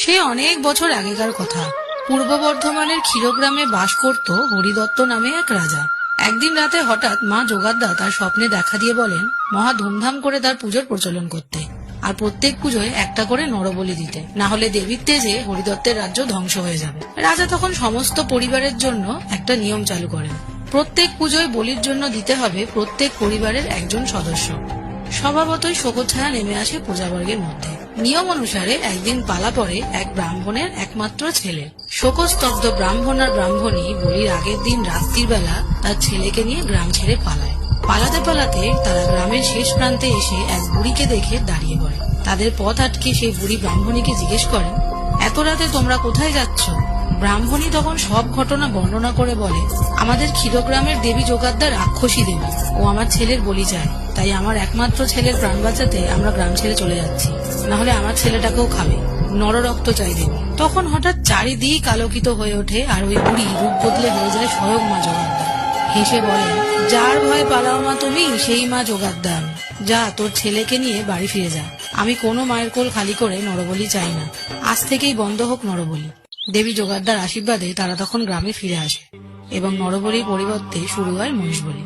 সে অনেক বছর আগেকার কথা। পূর্ব বর্ধমানের ক্ষীরগ্রামে বাস করত হরিদত্ত নামে এক রাজা। একদিন রাতে হঠাৎ মা যোগাদ্দা তার স্বপ্নে দেখা দিয়ে বলেন মহা ধুমধাম করে তার পুজোর প্রচলন করতে, আর প্রত্যেক পুজোয় একটা করে নরবলি দিতে, না হলে দেবীর তেজে হরিদত্তের রাজ্য ধ্বংস হয়ে যাবে। রাজা তখন সমস্ত পরিবারের জন্য একটা নিয়ম চালু করেন। প্রত্যেক পুজোয় বলির জন্য দিতে হবে প্রত্যেক পরিবারের একজন সদস্য। স্বভাবতই শোকচ্ছায়া নেমে আসে প্রজাবর্গের মধ্যে। নিয়ম অনুসারে একদিন পালা পড়ে এক ব্রাহ্মণের একমাত্র ছেলে। শোকস্তব্ধ ব্রাহ্মণ আর ব্রাহ্মণী বলির আগের দিন রাত্রির বেলা তার ছেলেকে নিয়ে গ্রাম ছেড়ে পালায়। পালাতে পালাতে তারা গ্রামের শেষ প্রান্তে এসে এক বুড়িকে দেখে দাঁড়িয়ে পড়ে। তাদের পথ আটকে সেই বুড়ি ব্রাহ্মণীকে জিজ্ঞেস করে, এত রাতে তোমরা কোথায় যাচ্ছ? ব্রাহ্মণী তখন সব ঘটনা বর্ণনা করে বলে, আমাদের ক্ষীরগ্রামের দেবী যোগাদ্দা রাক্ষসী দেবী, ও আমার ছেলের বলি চায়, তাই আমার একমাত্র ছেলের প্রাণ বাঁচাতে আমরা গ্রাম ছেড়ে চলে যাচ্ছি, না হলে আমার ছেলেটাকেও খাবে, নররক্ত চাই দেবী। তখন হঠাৎ চারিদিক আলোকিত হয়ে ওঠে আর ওই বুড়ি রূপ বদলে হয়ে যায় স্বয়ং মা যোগাদ্দা। হেসে বলেন, যার ভয়ে পালাও মা তুমি, সেই মা যোগাদ্দা আমি। যা, তোর ছেলেকে নিয়ে বাড়ি ফিরে যা। আমি কোনো মায়ের কোল খালি করে নরবলি চাই না। আজ থেকেই বন্ধ হোক নরবলি। দেবী যোগাদ্দার আশীর্বাদে তারা তখন গ্রামে ফিরে আসে এবং নরবলির পরিবর্তে শুরু হয় মহিষ বলি।